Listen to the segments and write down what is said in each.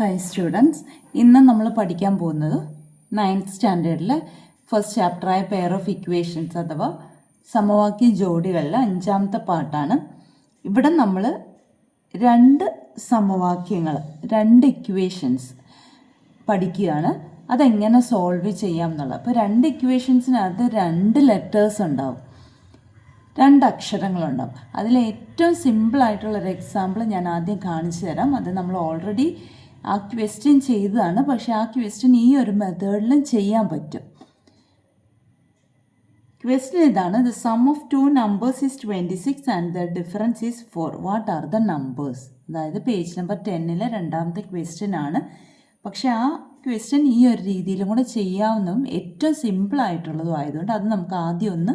Hi students, ഇന്ന് നമ്മൾ പഠിക്കാൻ പോകുന്നത് 9th സ്റ്റാൻഡേർഡിലെ ഫസ്റ്റ് ചാപ്റ്ററായ പെയർ ഓഫ് ഇക്വേഷൻസ് അഥവാ സമവാക്യ ജോഡികളിലെ 5ാമത്തെ പാർട്ടാണ്. ഇവിടെ നമ്മൾ രണ്ട് ഇക്വേഷൻസ് പഠിക്കുകയാണ്. അതെങ്ങനെ സോൾവ് ചെയ്യാം എന്നുള്ളത്. അപ്പോൾ രണ്ട് ഇക്വേഷൻസിനകത്ത് 2 ലെറ്റേഴ്സ് ഉണ്ടാവും, 2 അക്ഷരങ്ങളുണ്ടാവും. അതിൽ ഏറ്റവും സിമ്പിളായിട്ടുള്ളൊരു എക്സാമ്പിൾ ഞാൻ ആദ്യം കാണിച്ചു തരാം. അത് നമ്മൾ ഓൾറെഡി ആ ക്വസ്റ്റ്യൻ ചെയ്തതാണ്, പക്ഷേ ആ ക്വസ്റ്റ്യൻ ഈ ഒരു മെത്തേഡിലും ചെയ്യാൻ പറ്റും. ക്വസ്റ്റ്യൻ ഇതാണ്: the sum of 2 numbers is 26 and the difference is 4. What are the numbers? അതായത് പേജ് നമ്പർ 10-ലെ 2ാമത്തെ ക്വസ്റ്റ്യൻ ആണ്. പക്ഷേ ആ ക്വസ്റ്റ്യൻ ഈ ഒരു രീതിയിലും കൂടെ ചെയ്യാവുന്നതും ഏറ്റവും സിമ്പിളായിട്ടുള്ളതും ആയതുകൊണ്ട് അത് നമുക്ക് ആദ്യം ഒന്ന്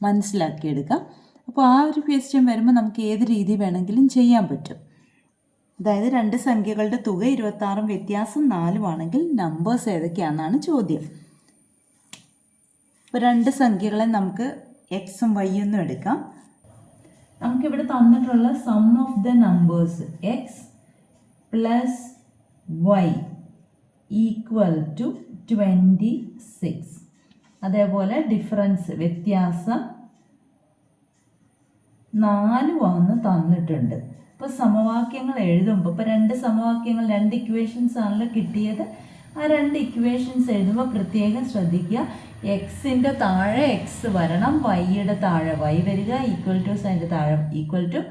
മനസ്സിലാക്കിയെടുക്കാം. അപ്പോൾ ആ ഒരു ക്വസ്റ്റ്യൻ വരുമ്പോൾ നമുക്ക് ഏത് രീതി വേണമെങ്കിലും ചെയ്യാൻ പറ്റും. അതായത് 2 സംഖ്യകളുടെ തുക 26 വ്യത്യാസം 4 ആണെങ്കിൽ നമ്പേഴ്സ് ഏതൊക്കെയാണെന്നാണ് ചോദ്യം. ഇപ്പോൾ 2 സംഖ്യകളെ നമുക്ക് എക്സും വൈയൊന്നും എടുക്കാം. നമുക്കിവിടെ തന്നിട്ടുള്ള sum of the numbers x plus y equal to 26. അതേപോലെ ഡിഫറൻസ് വ്യത്യാസം 4 വന്ന് തന്നിട്ടുണ്ട്. ഇപ്പോൾ സമവാക്യങ്ങൾ എഴുതുമ്പോൾ ഇപ്പോൾ 2 സമവാക്യങ്ങൾ 2 ഇക്വേഷൻസ് ആണല്ലോ കിട്ടിയത്. ആ 2 ഇക്വേഷൻസ് എഴുതുമ്പോൾ പ്രത്യേകം ശ്രദ്ധിക്കുക, എക്സിൻ്റെ താഴെ എക്സ് വരണം, വൈയുടെ താഴെ വൈ വരിക, ഈക്വൽ ടു സൈൻ്റെ താഴെ ഈക്വൽ ടു,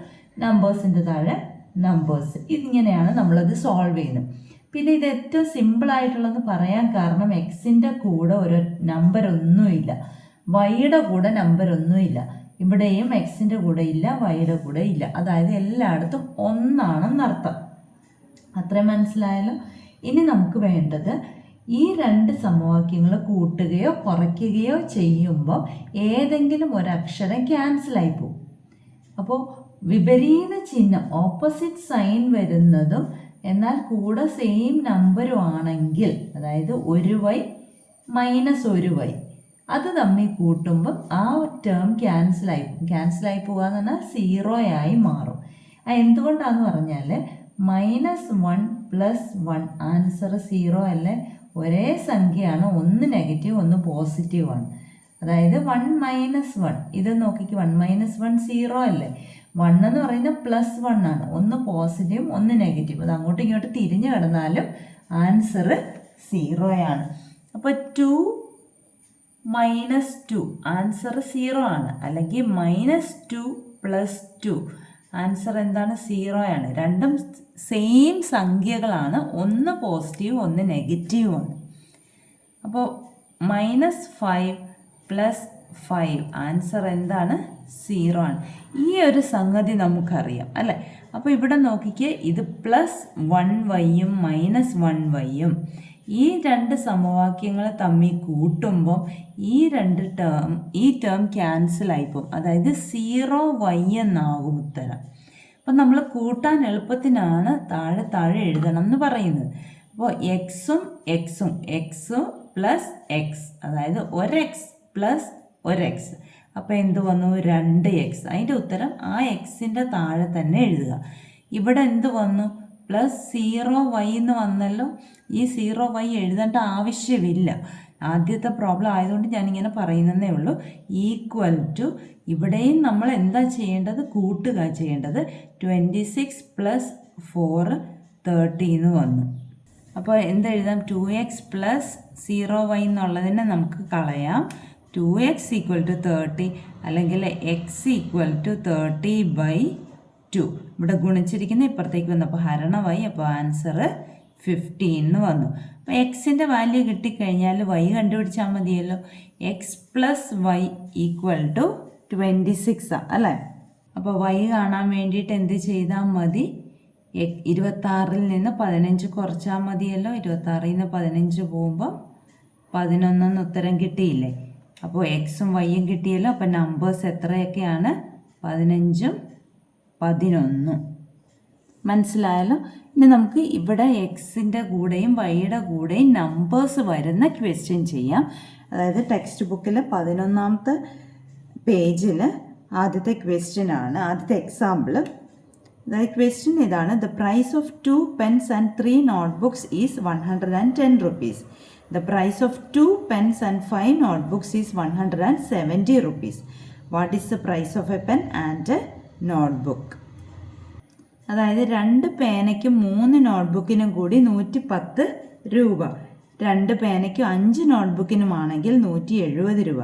നമ്പേഴ്സിൻ്റെ താഴെ നമ്പേഴ്സ്. ഇതിങ്ങനെയാണ് നമ്മളത് സോൾവ് ചെയ്യുന്നത്. പിന്നെ ഇത് ഏറ്റവും സിമ്പിളായിട്ടുള്ളതെന്ന് പറയാൻ കാരണം എക്സിൻ്റെ കൂടെ ഒരു നമ്പരൊന്നുമില്ല, വൈയുടെ കൂടെ നമ്പരൊന്നുമില്ല. ഇവിടെയും എക്സിൻ്റെ കൂടെ ഇല്ല, വൈയുടെ കൂടെ ഇല്ല. അതായത് എല്ലായിടത്തും ഒന്നാണെന്നർത്ഥം. അത്രയും മനസ്സിലായല്ലോ. ഇനി നമുക്ക് വേണ്ടത് ഈ 2 സമവാക്യങ്ങൾ കൂട്ടുകയോ കുറയ്ക്കുകയോ ചെയ്യുമ്പോൾ ഏതെങ്കിലും ഒരക്ഷരം ക്യാൻസലായി പോകും. അപ്പോൾ വിപരീത ചിഹ്നം ഓപ്പോസിറ്റ് സൈൻ വരുന്നതും എന്നാൽ കൂടെ സെയിം നമ്പരും ആണെങ്കിൽ, അതായത് 1y മൈനസ് 1y, അത് തമ്മിൽ കൂട്ടുമ്പം ആ ടേം ക്യാൻസലായി പോകുക എന്ന് പറഞ്ഞാൽ 0 ആയി മാറും. എന്തുകൊണ്ടാണെന്ന് പറഞ്ഞാൽ -1 + 1 ആൻസർ 0 അല്ലേ? ഒരേ സംഖ്യയാണ്, ഒന്ന് നെഗറ്റീവ് ഒന്ന് പോസിറ്റീവ് ആണ്. അതായത് 1 - 1, ഇത് നോക്കിക്ക് 1 - 1 0 അല്ലേ? 1 എന്ന് പറയുന്നത് +1 ആണ്, ഒന്ന് പോസിറ്റീവ് ഒന്ന് നെഗറ്റീവ്. അത് അങ്ങോട്ടും ഇങ്ങോട്ടും തിരിഞ്ഞു കിടന്നാലും ആൻസർ 0 ആണ്. അപ്പോൾ 2 - 2 ആൻസർ 0 ആണ്. അല്ലെങ്കിൽ -2 + 2 ആൻസർ എന്താണ്? 0 ആണ്. രണ്ടും സെയിം സംഖ്യകളാണ്, ഒന്ന് പോസിറ്റീവ് ഒന്ന് നെഗറ്റീവ് ആണ്. അപ്പോൾ -5 + 5 ആൻസർ എന്താണ്? 0 ആണ്. ഈ ഒരു സംഗതി നമുക്കറിയാം അല്ലേ? അപ്പോൾ ഇവിടെ നോക്കിക്കേ, ഇത് +1y-യും -1y-യും ഈ 2 സമവാക്യങ്ങൾ തമ്മിൽ കൂട്ടുമ്പോൾ ഈ ടേം ക്യാൻസലായിപ്പോവും. അതായത് 0y എന്നാകും ഉത്തരം. അപ്പം നമ്മൾ കൂട്ടാൻ എളുപ്പത്തിനാണ് താഴെ എഴുതണം എന്ന് പറയുന്നത്. അപ്പോൾ എക്സ് പ്ലസ് എക്സ്, അതായത് 1x + 1x. അപ്പോൾ എന്ത് വന്നു? 2x. അതിൻ്റെ ഉത്തരം ആ എക്സിൻ്റെ താഴെ തന്നെ എഴുതുക. ഇവിടെ എന്ത് വന്നു? +0y എന്ന് വന്നല്ലോ. ഈ 0y എഴുതേണ്ട ആവശ്യമില്ല, ആദ്യത്തെ പ്രോബ്ലം ആയതുകൊണ്ട് ഞാനിങ്ങനെ പറയുന്നതേ ഉള്ളൂ. ഈക്വൽ ടു, ഇവിടെയും നമ്മൾ എന്താ ചെയ്യേണ്ടത്? കൂട്ടുക ചെയ്യേണ്ടത്. 26 + 4 30 എന്ന് വന്നു. അപ്പോൾ എന്തെഴുതാം? 2x + 0y എന്നുള്ളതിനെ നമുക്ക് കളയാം. 2x = 30 അല്ലെങ്കിൽ x = 30/2. ഇവിടെ ഗുണിച്ചിരിക്കുന്ന ഇപ്പുറത്തേക്ക് വന്നു, അപ്പോൾ ഹരണമായി. അപ്പോൾ ആൻസർ 15 എന്ന് വന്നു. അപ്പോൾ എക്സിൻ്റെ വാല്യൂ കിട്ടിക്കഴിഞ്ഞാൽ y കണ്ടുപിടിച്ചാൽ മതിയല്ലോ. x + y = 26 അല്ലേ? അപ്പോൾ y കാണാൻ വേണ്ടിയിട്ട് എന്ത് ചെയ്താൽ മതി? 26-ൽ നിന്ന് 15 കുറച്ചാൽ മതിയല്ലോ. 26-ൽ നിന്ന് 15 പോകുമ്പോൾ 11 എന്ന് ഉത്തരം കിട്ടിയില്ലേ? അപ്പോൾ എക്സും വൈയും കിട്ടിയല്ലോ. അപ്പോൾ നമ്പേഴ്സ് എത്രയൊക്കെയാണ്? 15ഉം 11. മനസ്സിലായല്ലോ. ഇനി നമുക്ക് ഇവിടെ എക്സിൻ്റെ കൂടെയും വൈയുടെ കൂടെയും നമ്പേഴ്സ് വരുന്ന ക്വസ്റ്റ്യൻ ചെയ്യാം. അതായത് ടെക്സ്റ്റ് ബുക്കിൽ 11ാമത്തെ പേജിൽ ആദ്യത്തെ ക്വസ്റ്റ്യൻ ആണ്, ആദ്യത്തെ എക്സാമ്പിൾ. ക്വസ്റ്റ്യൻ ഇതാണ്. The price of 2 pens and 3 notebooks is 110 rupees. The price of 2 pens and 5 notebooks is 170 rupees. What is the price of a pen and a notebook? അതായത് 2 പേനയ്ക്കും 3 നോട്ട്ബുക്കിനും കൂടി 110 രൂപ. 2 പേനയ്ക്കും 5 നോട്ട്ബുക്കിനുമാണെങ്കിൽ 170 രൂപ.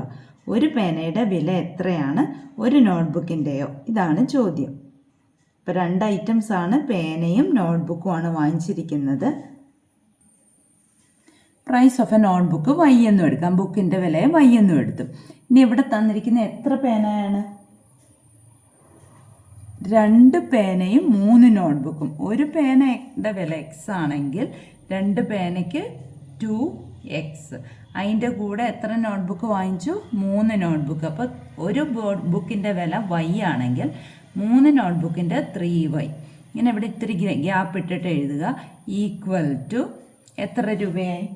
ഒരു പേനയുടെ വില എത്രയാണ്, ഒരു നോട്ട്ബുക്കിൻ്റെയോ? ഇതാണ് ചോദ്യം. ഇപ്പോൾ 2 ഐറ്റംസ് ആണ്, പേനയും നോട്ട്ബുക്കുമാണ് വാങ്ങിച്ചിരിക്കുന്നത്. Price of a notebook Y എന്നും എടുക്കാം, ബുക്കിൻ്റെ വിലയെ വൈ എന്നും എടുത്തു. ഇനി ഇവിടെ തന്നിരിക്കുന്ന എത്ര പേനയാണ്? 2 പേനയും 3 നോട്ട്ബുക്കും. ഒരു പേനയുടെ വില എക്സ് ആണെങ്കിൽ 2 പേനയ്ക്ക് 2x. അതിൻ്റെ കൂടെ എത്ര നോട്ട്ബുക്ക് വാങ്ങിച്ചു? 3 നോട്ട്ബുക്ക്. അപ്പോൾ ഒരു ബുക്കിൻ്റെ വില y ആണെങ്കിൽ 3 നോട്ട്ബുക്കിൻ്റെ 3y. ഇങ്ങനെ ഇവിടെ ഇത്തിരി ഗ്യാപ്പ് ഇട്ടിട്ട് എഴുതുക. ഈക്വൽ ടു എത്ര രൂപയായി?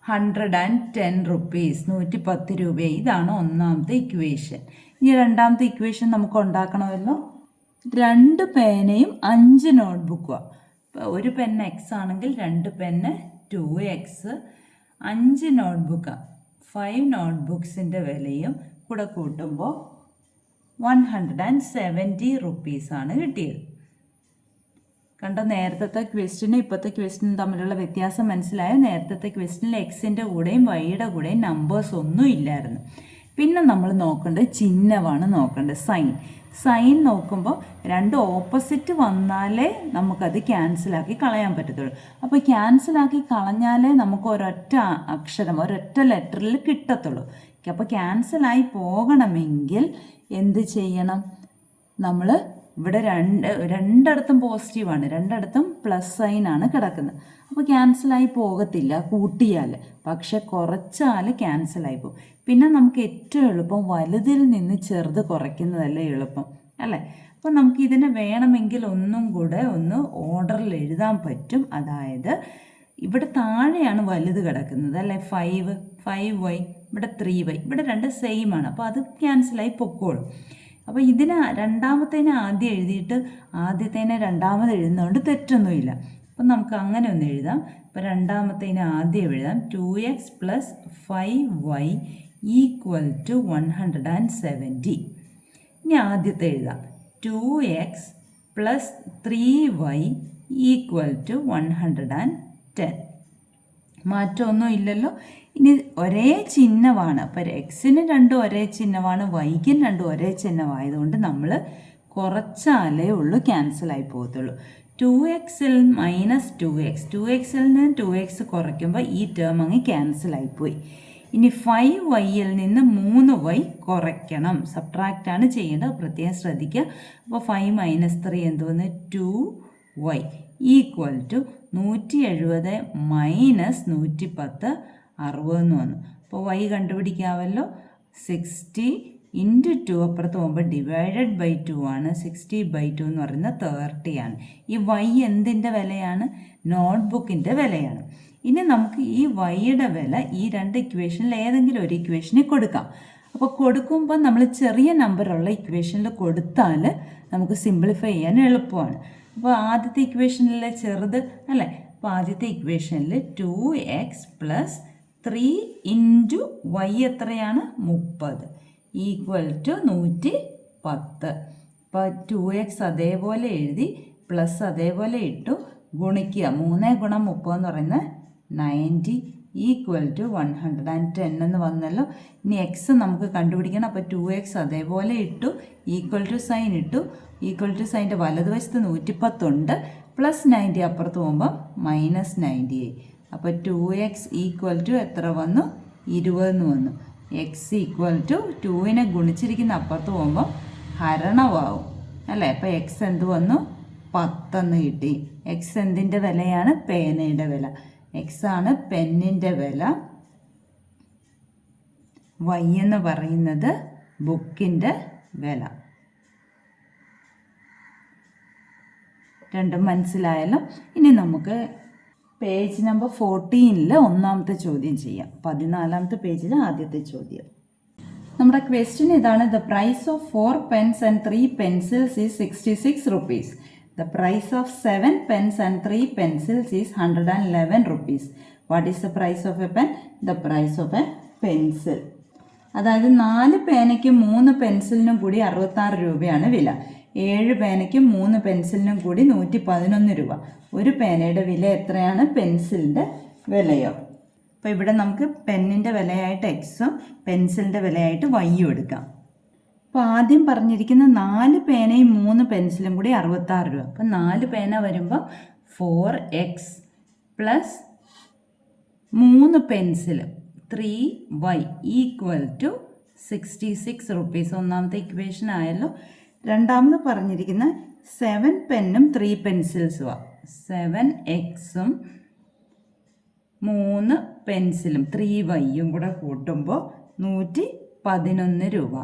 110 rupees, 110 രൂപയായി. ഇതാണ് ഒന്നാമത്തെ ഇക്വേഷൻ. ഇനി രണ്ടാമത്തെ ഇക്വേഷൻ നമുക്ക് ഉണ്ടാക്കണമല്ലോ. 2 പേനയും 5 നോട്ട്ബുക്കുമാണ്. ഇപ്പോൾ ഒരു പെൻ എക്സ് ആണെങ്കിൽ 2 പെന്ന് 2x. 5 നോട്ട്ബുക്കാണ്, 5 നോട്ട്ബുക്സിൻ്റെ വിലയും കൂടെ കൂട്ടുമ്പോൾ 170 rupees ആണ് കിട്ടിയത്. കണ്ടോ, നേരത്തെ ക്വസ്റ്റിനും ഇപ്പോഴത്തെ ക്വസ്റ്റിനും തമ്മിലുള്ള വ്യത്യാസം മനസ്സിലായോ? നേരത്തെ ക്വസ്റ്റിനിൽ എക്സിൻ്റെ കൂടെയും വൈയുടെ കൂടെയും നമ്പേഴ്സ് ഒന്നും ഇല്ലായിരുന്നു. പിന്നെ നമ്മൾ നോക്കേണ്ടത് ചിഹ്നമാണ് നോക്കേണ്ടത്, സൈൻ നോക്കുമ്പോൾ 2 ഓപ്പോസിറ്റ് വന്നാലേ നമുക്കത് ക്യാൻസലാക്കി കളയാൻ പറ്റത്തുള്ളൂ. അപ്പോൾ ക്യാൻസലാക്കി കളഞ്ഞാലേ നമുക്ക് ഒരൊറ്റ അക്ഷരം, ഒരൊറ്റ ലെറ്ററിൽ കിട്ടത്തുള്ളൂ. അപ്പോൾ ക്യാൻസലായി പോകണമെങ്കിൽ എന്ത് ചെയ്യണം? നമ്മൾ ഇവിടെ രണ്ടിടത്തും പോസിറ്റീവാണ്, രണ്ടിടത്തും പ്ലസ് സൈനാണ് കിടക്കുന്നത്. അപ്പോൾ ക്യാൻസലായി പോകത്തില്ല കൂട്ടിയാൽ, പക്ഷെ കുറച്ചാൽ ക്യാൻസലായി പോകും. പിന്നെ നമുക്ക് ഏറ്റവും എളുപ്പം വലുതിൽ നിന്ന് ചെറുത് കുറയ്ക്കുന്നതല്ലേ എളുപ്പം, അല്ലേ? അപ്പോൾ നമുക്ക് ഇതിനെ വേണമെങ്കിൽ ഒന്നും കൂടെ ഒന്ന് ഓർഡറിൽ എഴുതാൻ പറ്റും. അതായത് ഇവിടെ താഴെയാണ് വലുത് കിടക്കുന്നത്, അല്ലേ? 5y, ഇവിടെ 3y, ഇവിടെ 2 സെയിം ആണ്. അപ്പോൾ അത് ക്യാൻസലായി പൊക്കോളും. അപ്പോൾ ഇതിന് രണ്ടാമത്തേനെ ആദ്യം എഴുതിയിട്ട് ആദ്യത്തേനെ രണ്ടാമത് എഴുതുന്നതുകൊണ്ട് തെറ്റൊന്നുമില്ല. അപ്പം നമുക്ക് അങ്ങനെ ഒന്ന് എഴുതാം. അപ്പോൾ രണ്ടാമത്തേനെ ആദ്യം എഴുതാം. 2x + 5y = 170. ഇനി ആദ്യത്തെ എഴുതാം. 2x + 3y = 110. മാറ്റമൊന്നും ഇല്ലല്ലോ. ഇനി ഒരേ ചിഹ്നമാണ്. അപ്പോൾ എക്സിന് 2 ഒരേ ചിഹ്നമാണ്, വൈക്കും 2 ഒരേ ചിഹ്നമായതുകൊണ്ട് നമ്മൾ കുറച്ചാലേ ഉള്ളൂ ക്യാൻസലായി പോകത്തുള്ളൂ. 2xൽ -2x, 2xൽ നിന്ന് 2x കുറയ്ക്കുമ്പോൾ ഈ ടേം അങ്ങ് ക്യാൻസലായിപ്പോയി. ഇനി 5yൽ നിന്ന് 3y കുറയ്ക്കണം, സബ്ട്രാക്റ്റാണ് ചെയ്യേണ്ടത്, പ്രത്യേകം ശ്രദ്ധിക്കുക. അപ്പോൾ 5 - 3 എന്തോന്ന്? 2y = 170 - 110 60 എന്ന് വന്നു. അപ്പോൾ y കണ്ടുപിടിക്കാമല്ലോ. 60 × 2 അപ്പുറത്ത് പോകുമ്പോൾ ÷ 2 ആണ്. 60/2 എന്ന് പറയുന്നത് 30 ആണ്. ഈ y എന്തിൻ്റെ വിലയാണ്? നോട്ട്ബുക്കിൻ്റെ വിലയാണ്. ഇനി നമുക്ക് ഈ വൈയുടെ വില ഈ 2 ഇക്വേഷനിൽ ഏതെങ്കിലും ഒരു ഇക്വേഷനിൽ കൊടുക്കാം. അപ്പോൾ കൊടുക്കുമ്പോൾ നമ്മൾ ചെറിയ നമ്പറുള്ള ഇക്വേഷനിൽ കൊടുത്താൽ നമുക്ക് സിംപ്ലിഫൈ ചെയ്യാൻ എളുപ്പമാണ്. അപ്പോൾ ആദ്യത്തെ ഇക്വേഷനിലെ ചെറുത്, അല്ലേ? അപ്പോൾ ആദ്യത്തെ ഇക്വേഷനിൽ 2x + 3 × y എത്രയാണ്? 30 = 110. അപ്പോൾ 2x അതേപോലെ എഴുതി, പ്ലസ് അതേപോലെ ഇട്ടു, ഗുണിക്കുക. 3 × 30 എന്ന് പറയുന്നത് 90 = 110 എന്ന് വന്നല്ലോ. ഇനി എക്സ് നമുക്ക് കണ്ടുപിടിക്കണം. അപ്പോൾ 2x അതേപോലെ ഇട്ടു, ഈക്വൽ ടു സൈൻ ഇട്ടു. ഈക്വൽ ടു സൈൻ്റെ വലതുവശത്ത് 110 ഉണ്ട്, പ്ലസ് 90 അപ്പുറത്ത് പോകുമ്പോൾ -90 ആയി. അപ്പോൾ 2x = എത്ര വന്നു? 20 എന്ന് വന്നു. x = 2നെ ഗുണിച്ചിരിക്കുന്ന അപ്പുറത്ത് പോകുമ്പോൾ ഹരണമാവും, അല്ലേ? അപ്പോൾ x എന്ത് വന്നു? 10 എന്ന് കിട്ടി. x എന്തിൻ്റെ വിലയാണ്? പേനയുടെ വില. x ആണ് പെന്നിൻ്റെ വില. y എന്ന് പറയുന്നത് ബുക്കിൻ്റെ വില. രണ്ടും മനസ്സിലായല്ലോ. ഇനി നമുക്ക് പേജ് നമ്പർ 14 ഒന്നാമത്തെ ചോദ്യം ചെയ്യാം. 14ാമത്തെ പേജിൽ ആദ്യത്തെ ചോദ്യം. നമ്മുടെ ക്വസ്റ്റ്യൻ ഇതാണ്. The price of 4 pens and 3 pencils is 66 rupees. The price of 7 pens and 3 pencils is 111 rupees. What is the price of a pen? The price of a pencil. അതായത് 4 പേനയ്ക്കും 3 പെൻസിലിനും കൂടി 66 രൂപയാണ് വില. 7 പേനയ്ക്കും 3 പെൻസിലിനും കൂടി 111 രൂപ. ഒരു പേനയുടെ വില എത്രയാണ്? പെൻസിലിൻ്റെ വിലയോ? അപ്പോൾ ഇവിടെ നമുക്ക് പെന്നിൻ്റെ വിലയായിട്ട് എക്സും പെൻസിലിൻ്റെ വിലയായിട്ട് വൈയും എടുക്കാം. അപ്പോൾ ആദ്യം പറഞ്ഞിരിക്കുന്ന 4 പേനയും 3 പെൻസിലും കൂടി 66 രൂപ. അപ്പോൾ 4 പേന വരുമ്പോൾ 4x plus 3 pencil 3y equal to 66 rupees. ഒന്നാമത്തെ ഇക്വേഷൻ ആയല്ലോ. രണ്ടാമത് പറഞ്ഞിരിക്കുന്ന 7 പെന്നും 3 പെൻസിൽസുമാണ്. 7xും 3 പെൻസിലും 3yയും കൂടെ കൂട്ടുമ്പോൾ 111 രൂപ.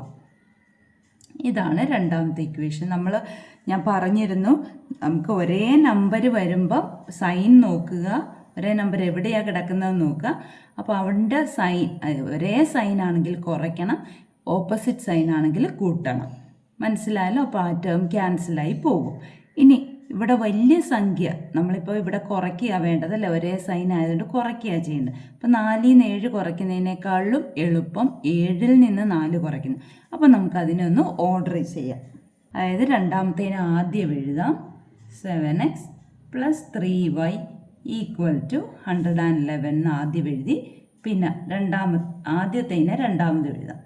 ഇതാണ് രണ്ടാമത്തെ ഇക്വേഷൻ. ഞാൻ പറഞ്ഞിരുന്നു നമുക്ക് ഒരേ നമ്പർ വരുമ്പോൾ സൈൻ നോക്കുക, ഒരേ നമ്പർ എവിടെയാണ് കിടക്കുന്നത് നോക്കുക. അപ്പോൾ അവൻ്റെ സൈൻ ഒരേ സൈൻ ആണെങ്കിൽ കുറയ്ക്കണം, ഓപ്പോസിറ്റ് സൈൻ ആണെങ്കിൽ കൂട്ടണം. മനസ്സിലായല്ലോ? അപ്പോൾ ആ ടേം ക്യാൻസലായി പോകും. ഇനി ഇവിടെ വലിയ സംഖ്യ നമ്മളിപ്പോൾ ഇവിടെ കുറയ്ക്കുക വേണ്ടതല്ലേ, ഒരേ സൈൻ ആയതുകൊണ്ട് കുറയ്ക്കുക ചെയ്യേണ്ടത്. അപ്പോൾ 4ൽ നിന്ന് 7 കുറയ്ക്കുന്നതിനേക്കാളും എളുപ്പം 7ൽ നിന്ന് 4 കുറയ്ക്കുന്നു. അപ്പോൾ നമുക്കതിനൊന്ന് ഓർഡർ ചെയ്യാം. അതായത് രണ്ടാമത്തേന് ആദ്യം എഴുതാം 7x plus 3y equal to 111 എന്ന് ആദ്യം എഴുതി. പിന്നെ ആദ്യത്തേനെ രണ്ടാമത് എഴുതാം.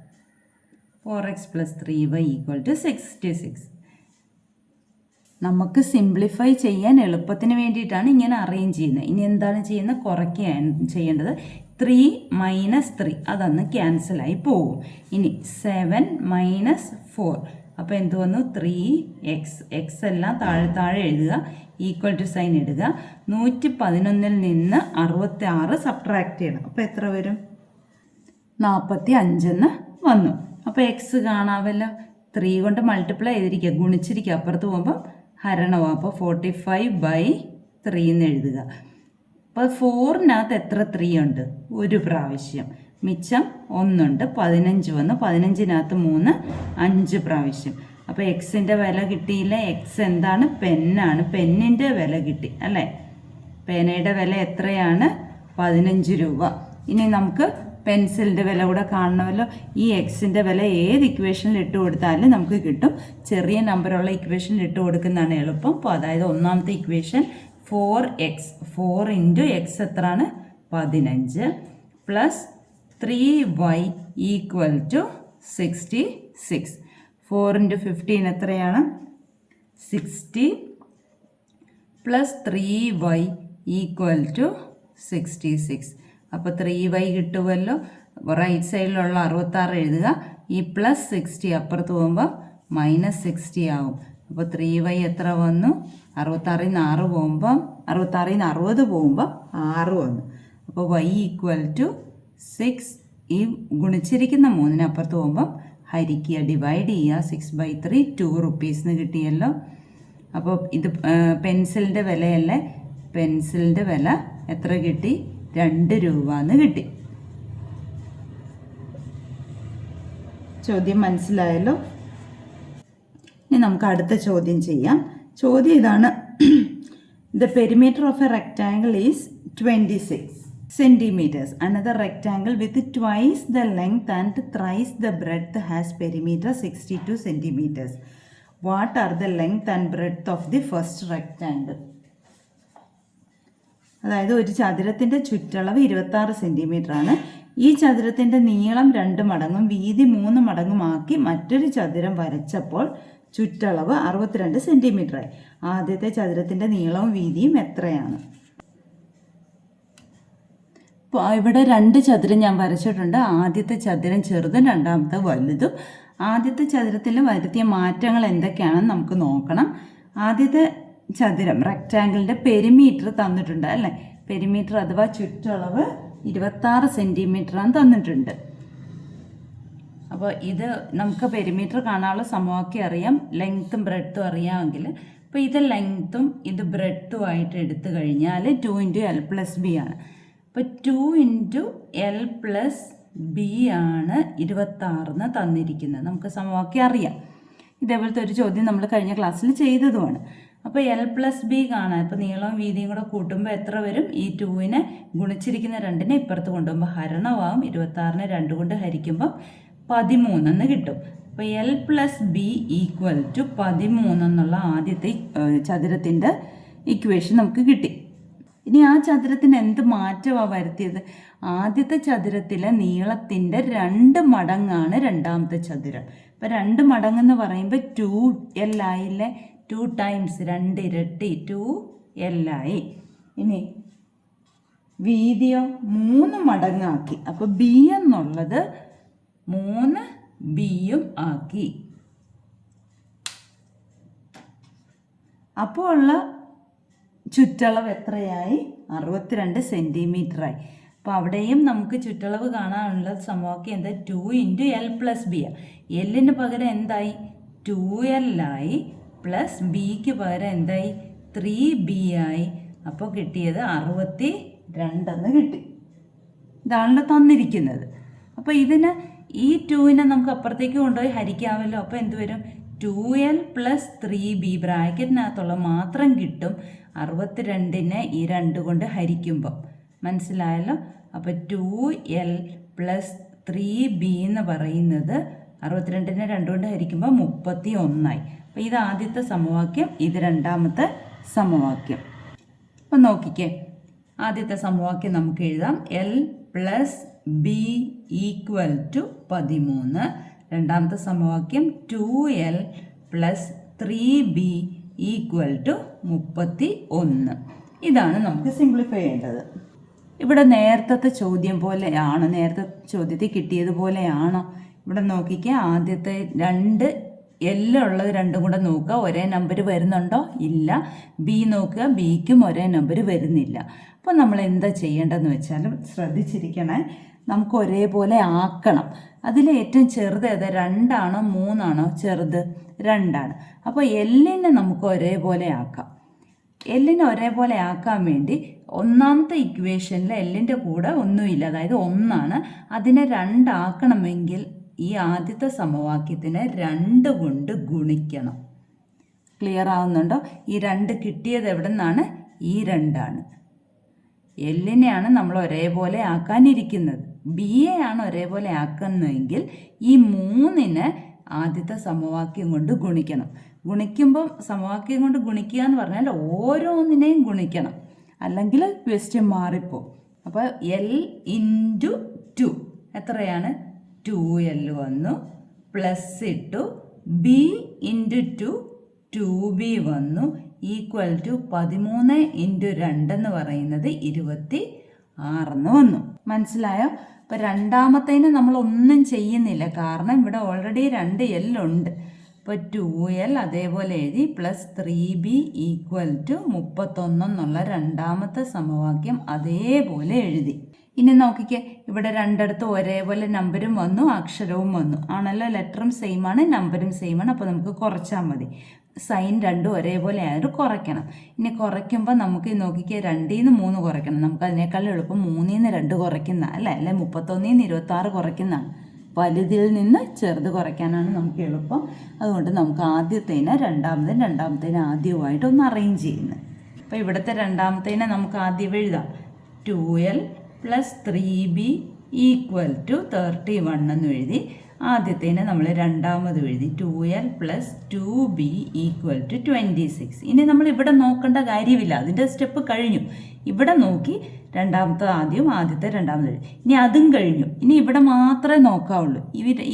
4x plus 3y equal to 66. നമുക്ക് സിംപ്ലിഫൈ ചെയ്യാൻ എളുപ്പത്തിന് വേണ്ടിയിട്ടാണ് ഇങ്ങനെ അറേഞ്ച് ചെയ്യുന്നത്. ഇനി എന്താണ് ചെയ്യുന്നത്? കുറയ്ക്കുകയാണ് ചെയ്യേണ്ടത്. 3 മൈനസ് 3 അതന്ന് ക്യാൻസലായി പോകും. ഇനി 7 മൈനസ് 4 അപ്പോൾ എന്ത് വന്നു? 3x. എക്സ് എല്ലാം താഴെ എഴുതുക, ഈക്വൽ ടു സൈൻ ഇടുക. 111 നിന്ന് 66 സബ്ട്രാക്ട് ചെയ്യണം. അപ്പോൾ എത്ര വരും? 45 എന്ന് വന്നു. അപ്പോൾ എക്സ് കാണാമല്ലോ. 3 കൊണ്ട് മൾട്ടിപ്ലൈ ചെയ്തിരിക്കുക, ഗുണിച്ചിരിക്കുക, അപ്പുറത്ത് പോകുമ്പോൾ ഹരണവും. അപ്പോൾ 45/3 എന്ന് എഴുതുക. അപ്പോൾ 4-നകത്ത് എത്ര 3 ഉണ്ട്? ഒരു പ്രാവശ്യം. മിച്ചം 1 ഉണ്ട്. 15 വന്നു. 15-നകത്ത് 3, 5 പ്രാവശ്യം. അപ്പോൾ എക്സിൻ്റെ വില കിട്ടിയില്ല. എക്സ് എന്താണ്? പെന്നാണ്. പെന്നിൻ്റെ വില കിട്ടി അല്ലേ? പേനയുടെ വില എത്രയാണ്? 15 രൂപ. ഇനി നമുക്ക് പെൻസിലിൻ്റെ വില കൂടെ കാണണമല്ലോ. ഈ എക്സിൻ്റെ വില ഏത് ഇക്വേഷനിൽ ഇട്ട് കൊടുത്താലും നമുക്ക് കിട്ടും. ചെറിയ നമ്പറുള്ള ഇക്വേഷനിൽ ഇട്ട് കൊടുക്കുന്നതാണ് എളുപ്പം. അപ്പോൾ അതായത് ഒന്നാമത്തെ ഇക്വേഷൻ 4x 4 ഇൻറ്റു എക്സ് എത്രയാണ്? 15 plus 3y equal to 66. 4 into 15 എത്രയാണ്? 60 പ്ലസ് 3y ഈക്വൽ ടു 66. അപ്പോൾ 3y കിട്ടുമല്ലോ. റൈറ്റ് സൈഡിലുള്ള 66 എഴുതുക. ഈ പ്ലസ് 60 അപ്പുറത്ത് പോകുമ്പോൾ മൈനസ് 60 ആവും. അപ്പോൾ 3y എത്ര വന്നു? 66-ൽ നിന്ന് 6 പോകുമ്പം 66-ൽ നിന്ന് 60 പോകുമ്പോൾ 6 വന്നു. അപ്പോൾ y ഈക്വൽ ടു 6. ഈ ഗുണിച്ചിരിക്കുന്ന 3-ന് അപ്പുറത്ത് പോകുമ്പം ഹരിക്കുക, ഡിവൈഡ് ചെയ്യുക. 6/3 2 റുപ്പീസ് കിട്ടിയല്ലോ. അപ്പോൾ ഇത് പെൻസിലിൻ്റെ വിലയല്ലേ? പെൻസിലിൻ്റെ വില എത്ര കിട്ടി? 2 രൂപ എന്ന് കിട്ടി. ചോദ്യം മനസ്സിലായല്ലോ. ഇനി നമുക്ക് അടുത്ത ചോദ്യം ചെയ്യാം. ചോദ്യം ഇതാണ്. The perimeter of A rectangle is 26 centimeters. Another rectangle with twice the length and thrice the breadth has perimeter 62 centimeters. What are the length and breadth of the first rectangle? അതായത് ഒരു ചതുരത്തിൻ്റെ ചുറ്റളവ് 26 സെൻറ്റിമീറ്റർ ആണ്. ഈ ചതുരത്തിൻ്റെ നീളം 2 മടങ്ങും വീതി 3 മടങ്ങുമാക്കി മറ്റൊരു ചതുരം വരച്ചപ്പോൾ ചുറ്റളവ് 62 സെൻറ്റിമീറ്ററായി. ആദ്യത്തെ ചതുരത്തിൻ്റെ നീളവും വീതിയും എത്രയാണ്? ഇപ്പോൾ ഇവിടെ 2 ചതുരം ഞാൻ വരച്ചിട്ടുണ്ട്. ആദ്യത്തെ ചതുരം ചെറുതും രണ്ടാമത്തെ വലുതും. ആദ്യത്തെ ചതുരത്തിൽ വരുത്തിയ മാറ്റങ്ങൾ എന്തൊക്കെയാണെന്ന് നമുക്ക് നോക്കണം. ആദ്യത്തെ ചതുരം റെക്റ്റാങ്കിളിൻ്റെ പെരിമീറ്റർ തന്നിട്ടുണ്ട് അല്ലേ? പെരിമീറ്റർ അഥവാ ചുറ്റളവ് 26 സെൻറ്റിമീറ്ററാണ് തന്നിട്ടുണ്ട്. അപ്പോൾ ഇത് നമുക്ക് പെരിമീറ്റർ കാണാനുള്ള സമവാക്യം അറിയാം, ലെങ്ത്തും ബ്രെഡ്ത്തും അറിയാമെങ്കിൽ. അപ്പോൾ ഇത് ലെങ്ത്തും ഇത് ബ്രെഡ്ത്തും ആയിട്ട് എടുത്തു കഴിഞ്ഞാൽ 2 × L + B ആണ്. അപ്പോൾ 2 × L + ബി ആണ് 26 തന്നിരിക്കുന്നത്. നമുക്ക് സമവാക്യം അറിയാം. ഇതേപോലത്തെ ഒരു ചോദ്യം നമ്മൾ കഴിഞ്ഞ ക്ലാസ്സിൽ ചെയ്തതുമാണ്. അപ്പോൾ എൽ പ്ലസ് ബി കാണാൻ ഇപ്പോൾ നീളവും വീതിയും കൂടെ കൂട്ടുമ്പോൾ എത്ര വരും? ഈ 2നെ ഗുണിച്ചിരിക്കുന്ന 2നെ ഇപ്പുറത്ത് കൊണ്ടുപോകുമ്പോൾ ഹരണമാകും. 26നെ 2 കൊണ്ട് ഹരിക്കുമ്പോൾ 13 കിട്ടും. അപ്പോൾ L plus B equal to 13 എന്നുള്ള ആദ്യത്തെ ചതുരത്തിൻ്റെ ഇക്വേഷൻ നമുക്ക് കിട്ടി. ഇനി ആ ചതുരത്തിന് എന്ത് മാറ്റമാണ് വരുത്തിയത്? ആദ്യത്തെ ചതുരത്തിലെ നീളത്തിൻ്റെ 2 മടങ്ങാണ് രണ്ടാമത്തെ ചതുരം. അപ്പോൾ 2 മടങ്ങെന്ന് പറയുമ്പോൾ 2L ആയില്ലേ? 2 ടൈംസ് 2 ഇരട്ടി 2L ആയി. ഇനി വീതിയോ 3 മടങ്ങാക്കി. അപ്പോൾ ബി എന്നുള്ളത് 3B ആക്കി. അപ്പോൾ ഉള്ള ചുറ്റളവ് എത്രയായി? 62 സെൻറ്റിമീറ്ററായി. അപ്പോൾ അവിടെയും നമുക്ക് ചുറ്റളവ് കാണാനുള്ള സമവാക്യം എന്താ? 2 × L + B. എല്ലിന് പകരം എന്തായി? 2L ആയി. പ്ലസ് ബിക്ക് പകരം എന്തായി? 3B ആയി. അപ്പോൾ കിട്ടിയത് 62 കിട്ടി. ഇതാണല്ലോ തന്നിരിക്കുന്നത്. അപ്പോൾ ഇതിന് ഈ 2നെ നമുക്ക് അപ്പുറത്തേക്ക് കൊണ്ടുപോയി ഹരിക്കാമല്ലോ. അപ്പോൾ എന്ത് വരും? 2L + 3B ബ്രാക്കറ്റിനകത്തുള്ള മാത്രം കിട്ടും. 62നെ ഈ 2 കൊണ്ട് ഹരിക്കുമ്പോൾ മനസ്സിലായല്ലോ. അപ്പോൾ 2L + 3B എന്ന് പറയുന്നത് 62നെ 2 കൊണ്ട് ഹരിക്കുമ്പോൾ 31ആയി. അപ്പോൾ ഇത് ആദ്യത്തെ സമവാക്യം, ഇത് രണ്ടാമത്തെ സമവാക്യം. അപ്പം നോക്കിക്കേ, ആദ്യത്തെ സമവാക്യം നമുക്ക് എഴുതാം. L + B = 13. രണ്ടാമത്തെ സമവാക്യം 2L + 3B = 31. ഇതാണ് നമുക്ക് സിംപ്ലിഫൈ ചെയ്യേണ്ടത്. ഇവിടെ നേരത്തെ ചോദ്യം പോലെയാണോ? നേരത്തെ ചോദ്യത്തിൽ കിട്ടിയതുപോലെയാണോ? ഇവിടെ നോക്കിക്കേ, ആദ്യത്തെ 2 ഉള്ളത് 2 കൂടെ നോക്കുക. ഒരേ നമ്പർ വരുന്നുണ്ടോ? ഇല്ല. ബി നോക്കുക, ബിക്കും ഒരേ നമ്പർ വരുന്നില്ല. അപ്പോൾ നമ്മൾ എന്താ ചെയ്യേണ്ടതെന്ന് വെച്ചാൽ ശ്രദ്ധിച്ചിരിക്കണേ, നമുക്ക് ഒരേപോലെ ആക്കണം. അതിൽ ഏറ്റവും ചെറുത് ഏതാ? 2 ആണോ 3 ആണോ? ചെറുത് 2 ആണ്. അപ്പോൾ എല്ലിനെ നമുക്ക് ഒരേപോലെ ആക്കാം. എല്ലിനെ ഒരേപോലെ ആക്കാൻ വേണ്ടി ഒന്നാമത്തെ ഇക്വേഷനിൽ എല്ലിൻ്റെ കൂടെ ഒന്നുമില്ല, അതായത് 1 അതിനെ 2 ആക്കണമെങ്കിൽ ഈ ആദ്യത്തെ സമവാക്യത്തിനെ 2 കൊണ്ട് ഗുണിക്കണം. ക്ലിയർ ആവുന്നുണ്ടോ? ഈ 2 കിട്ടിയത് എവിടെ നിന്നാണ്? ഈ 2 ആണ്. എല്ലിനെയാണ് നമ്മൾ ഒരേപോലെ ആക്കാനിരിക്കുന്നത്. ബിയെയാണ് ഒരേപോലെ ആക്കുന്നതെങ്കിൽ ഈ 3നെ ആദ്യത്തെ സമവാക്യം കൊണ്ട് ഗുണിക്കണം. ഗുണിക്കുമ്പം സമവാക്യം കൊണ്ട് ഗുണിക്കുക എന്ന് പറഞ്ഞാൽ ഓരോന്നിനെയും ഗുണിക്കണം, അല്ലെങ്കിൽ ക്വസ്റ്റ്യൻ മാറിപ്പോവും. അപ്പോൾ L × 2 എത്രയാണ്? 2L വന്നു. പ്ലസ് ഇട്ടു. B × 2 2B വന്നു. ഈക്വൽ ടു 13 × 2 എന്ന് പറയുന്നത് 26 വന്നു. മനസ്സിലായോ? അപ്പോൾ രണ്ടാമത്തേന് നമ്മൾ ഒന്നും ചെയ്യുന്നില്ല, കാരണം ഇവിടെ ഓൾറെഡി 2L ഉണ്ട്. അപ്പോൾ 2L അതേപോലെ എഴുതി. പ്ലസ് 3B = 31 എന്നുള്ള രണ്ടാമത്തെ സമവാക്യം അതേപോലെ എഴുതി. ഇനി നോക്കിക്കേ, ഇവിടെ രണ്ടിടത്തും ഒരേപോലെ നമ്പരും വന്നു, അക്ഷരവും വന്നു. ആണല്ലോ, ലെറ്ററും സെയിം ആണ്, നമ്പരും സെയിം ആണ്. അപ്പോൾ നമുക്ക് കുറച്ചാൽ മതി. സൈൻ രണ്ടും ഒരേപോലെ ആയിട്ട് കുറയ്ക്കണം. ഇനി കുറയ്ക്കുമ്പോൾ നമുക്ക് നോക്കിക്കേ, 2 ൽ നിന്ന് 3 കുറയ്ക്കണം. നമുക്ക് അതിനേക്കാൾ എളുപ്പം 3 ൽ നിന്ന് 2 കുറയ്ക്കുന്ന അല്ലേ 31 ൽ നിന്ന് 26 കുറയ്ക്കുന്നതാണ്. വലുതിൽ നിന്ന് ചെറുത് കുറയ്ക്കാനാണ് നമുക്ക് എളുപ്പം. അതുകൊണ്ട് നമുക്ക് ആദ്യത്തേനെ രണ്ടാമത്തേനെ ആദ്യമായിട്ട് ഒന്ന് അറേഞ്ച് ചെയ്യുന്നത്. അപ്പോൾ ഇവിടുത്തെ രണ്ടാമത്തേനെ നമുക്ക് ആദ്യം എഴുതാം. 2L + 3B = 31 എന്ന് എഴുതി. ആദ്യത്തേനെ നമ്മൾ രണ്ടാമത് എഴുതി. 2L + 2B = 26. ഇനി നമ്മൾ ഇവിടെ നോക്കേണ്ട കാര്യമില്ല, അതിൻ്റെ സ്റ്റെപ്പ് കഴിഞ്ഞു. ഇവിടെ നോക്കി രണ്ടാമത്തെ ആദ്യം, ആദ്യത്തെ രണ്ടാമത് എഴുതി. ഇനി അതും കഴിഞ്ഞു. ഇനി ഇവിടെ മാത്രമേ നോക്കാവുള്ളൂ,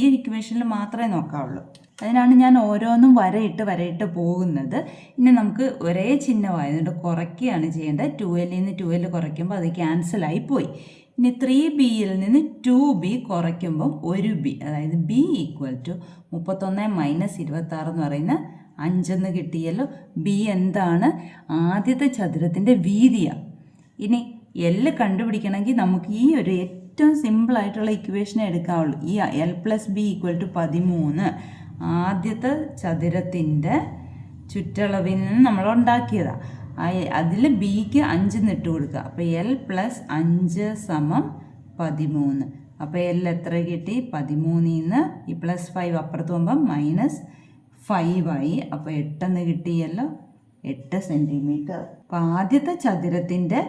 ഈ ഇക്വേഷനിൽ മാത്രമേ നോക്കാവുള്ളൂ. അതിനാണ് ഞാൻ ഓരോന്നും വരയിട്ട് പോകുന്നത്. ഇനി നമുക്ക് ഒരേ ചിഹ്നമായതുകൊണ്ട് കുറയ്ക്കുകയാണ് ചെയ്യേണ്ടത്. 2L ൽ നിന്ന് 2L കുറയ്ക്കുമ്പോൾ അത് ക്യാൻസലായി പോയി. ഇനി 3Bയിൽ നിന്ന് 2B കുറയ്ക്കുമ്പം 1B, അതായത് B = 31 - 26 എന്ന് പറയുന്ന 5 എന്ന് കിട്ടിയല്ലോ. B എന്താണ്? ആദ്യത്തെ ചതുരത്തിൻ്റെ വീതിയാണ്. ഇനി L കണ്ടുപിടിക്കണമെങ്കിൽ നമുക്ക് ഈ ഒരു ഏറ്റവും സിമ്പിളായിട്ടുള്ള ഇക്വേഷനെ എടുക്കാവുള്ളൂ. ഈ L + B = 13 ആദ്യത്തെ ചതുരത്തിൻ്റെ ചുറ്റളവിൽ നിന്ന് നമ്മൾ ഉണ്ടാക്കിയതാണ്. അതിൽ ബിക്ക് 5 ഇട്ട് കൊടുക്കുക. അപ്പോൾ L + 5 = 13. അപ്പോൾ എൽ എത്ര കിട്ടി? 13 ഈ +5 അപ്പുറത്ത് പോകുമ്പം -5 ആയി. അപ്പോൾ 8 കിട്ടിയല്ലോ, 8 സെൻറ്റിമീറ്റർ. അപ്പോൾ ആദ്യത്തെ ചതുരത്തിൻ്റെ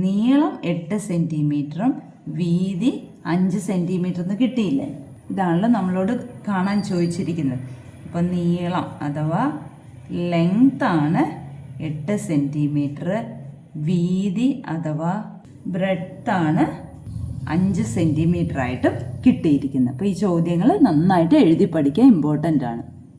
നീളം 8 സെൻറ്റിമീറ്ററും വീതി 5 സെൻറ്റിമീറ്റർ എന്ന് കിട്ടിയില്ലേ? ഇതാണല്ലോ നമ്മളോട് കാണാൻ ചോദിച്ചിരിക്കുന്നത്. അപ്പോൾ നീളം അഥവാ ലെങ്താണ് 8 സെൻറ്റിമീറ്റർ, വീതി അഥവാ ബ്രെഡ്ത്താണ് 5 സെൻറ്റിമീറ്റർ ആയിട്ടും കിട്ടിയിരിക്കുന്നത്. അപ്പോൾ ഈ ചോദ്യങ്ങൾ നന്നായിട്ട് എഴുതി പഠിക്കാൻ ഇമ്പോർട്ടൻ്റ് ആണ്.